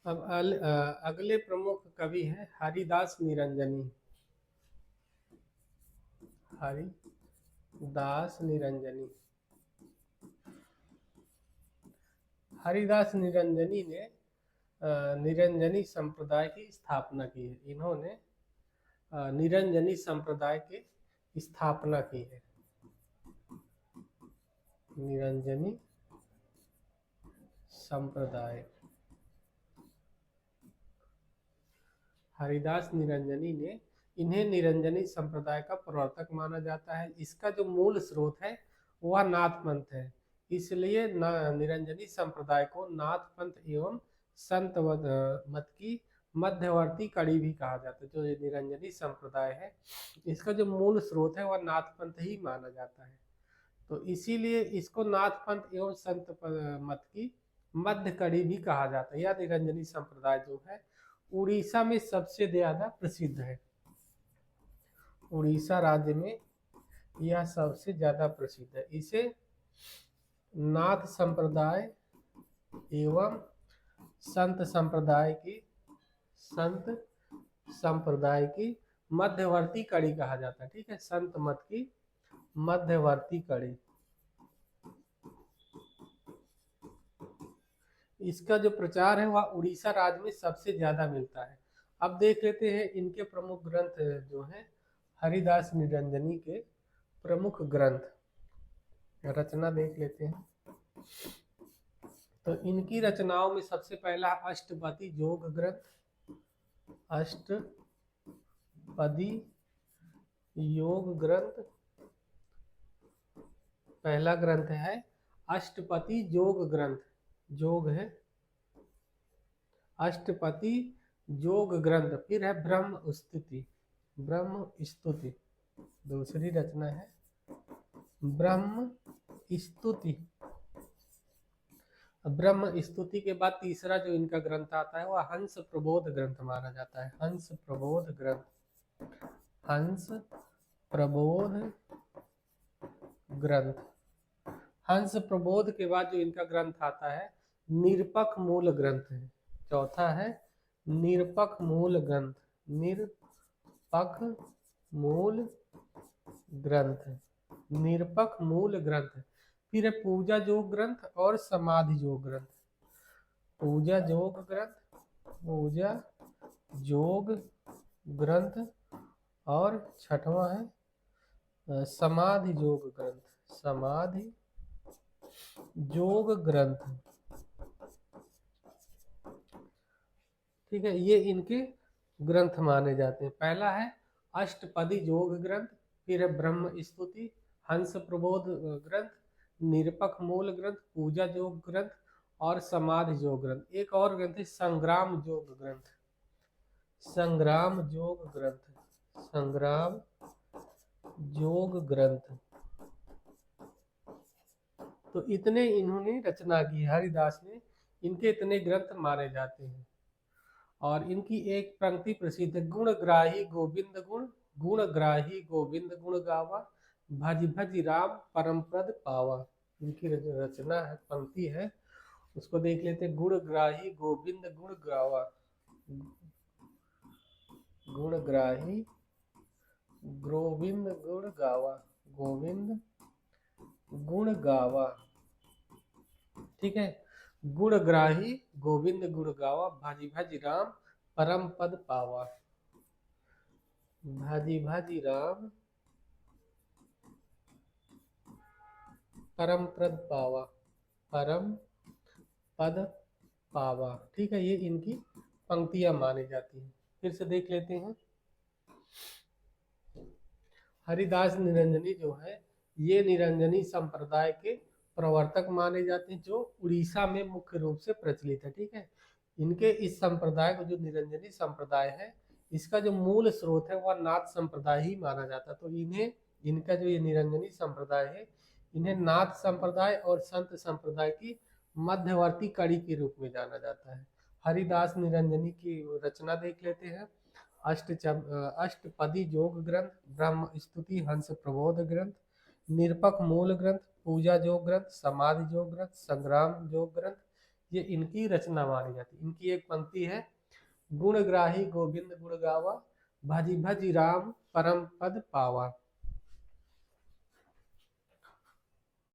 अब अगले प्रमुख कवि हैं हरिदास निरंजनी। हरिदास निरंजनी। हरिदास निरंजनी ने निरंजनी संप्रदाय की स्थापना की है। इन्होंने निरंजनी संप्रदाय की स्थापना की है। निरंजनी संप्रदाय। हरिदास निरंजनी ने इन्हें निरंजनी संप्रदाय का प्रवर्तक माना जाता है। इसका जो मूल स्रोत है वह नाथ पंथ है, इसलिए निरंजनी संप्रदाय को नाथ पंथ एवं संत मत की मध्यवर्ती कड़ी भी कहा जाता है। जो ये निरंजनी संप्रदाय है इसका जो मूल स्रोत है वह नाथ पंथ ही माना जाता है, तो इसीलिए इसको नाथ पंथ एवं संत मत की मध्य कड़ी भी कहा जाता है। यह निरंजनी संप्रदाय जो है उड़ीसा में सबसे ज्यादा प्रसिद्ध है। उड़ीसा राज्य में यह सबसे ज्यादा प्रसिद्ध है। इसे नाथ संप्रदाय एवं संत संप्रदाय की मध्यवर्ती कड़ी कहा जाता है। ठीक है, संत मत की मध्यवर्ती कड़ी। इसका जो प्रचार है वह उड़ीसा राज्य में सबसे ज्यादा मिलता है। अब देख लेते हैं इनके प्रमुख ग्रंथ जो हैं हरिदास निरंजनी के प्रमुख ग्रंथ रचना देख लेते हैं। तो इनकी रचनाओं में सबसे पहला अष्टपदी योग ग्रंथ। अष्टपदी योग ग्रंथ पहला ग्रंथ है। अष्टपदी योग ग्रंथ, योग है अष्टपदी योग ग्रंथ। फिर है ब्रह्म स्तुति। ब्रह्म स्तुति दूसरी रचना है ब्रह्म स्तुति। ब्रह्म स्तुति के बाद तीसरा जो इनका ग्रंथ आता है वह हंस प्रबोध ग्रंथ माना जाता है। हंस प्रबोध ग्रंथ। हंस प्रबोध ग्रंथ। हंस प्रबोध के बाद जो इनका ग्रंथ आता है निरपख मूल ग्रंथ है। चौथा है निरपख मूल ग्रंथ। निरपख मूल ग्रंथ। निरपख मूल ग्रंथ। फिर है पूजा योग ग्रंथ और समाधि योग ग्रंथ। पूजा योग ग्रंथ, पूजा योग ग्रंथ और छठवां है समाधि योग ग्रंथ। समाधि योग ग्रंथ। ठीक है, ये इनके ग्रंथ माने जाते हैं। पहला है अष्टपदी योग ग्रंथ, फिर है ब्रह्म स्तुति, हंस प्रबोध ग्रंथ, निरपख मूल ग्रंथ, पूजा योग ग्रंथ और समाधि योग ग्रंथ। एक और ग्रंथ है संग्राम योग ग्रंथ। संग्राम योग ग्रंथ। संग्राम योग ग्रंथ। तो इतने इन्होंने रचना की, हरिदास ने। इनके इतने ग्रंथ माने जाते हैं। और इनकी एक पंक्ति प्रसिद्ध है गुणग्राही गोविंद गुण, गुणग्राही गोविंद गुण गावा, भज भज राम परमपद पावा। इनकी रचना है, पंक्ति है, उसको देख लेते हैं। गुणग्राही गोविंद गुण गावा। गुणग्राही गोविंद गुण गावा। गोविंद गुण गावा। ठीक है, गुणग्राही गोविंद गुण गावा, भाजी भाजी राम परम पद पावा। भाजी भाजी राम परम पद पावा। परम पद पावा। ठीक है, ये इनकी पंक्तियां मानी जाती हैं। फिर से देख लेते हैं। हरिदास निरंजनी जो है ये निरंजनी संप्रदाय के प्रवर्तक माने जाते हैं, जो उड़ीसा में मुख्य रूप से प्रचलित है। ठीक है, इनके इस संप्रदाय को, जो निरंजनी संप्रदाय है, इसका जो मूल स्रोत है वह नाथ संप्रदाय ही माना जाता है। तो इन्हें, इनका जो ये निरंजनी संप्रदाय है, इन्हें नाथ संप्रदाय और संत संप्रदाय की मध्यवर्ती कड़ी के रूप में जाना जाता है। हरिदास निरंजनी की रचना देख लेते हैं। अष्टपदी योग ग्रंथ, ब्रह्म स्तुति, हंस प्रबोध ग्रंथ, निरपख मूल ग्रंथ, पूजा योग ग्रंथ, समाधि योग ग्रंथ, संग्राम योग ग्रंथ, ये इनकी रचना मानी जाती है। इनकी एक पंक्ति है, गुणग्राही गोविंद गुण गावा, भजी भजी राम परम पद पावा।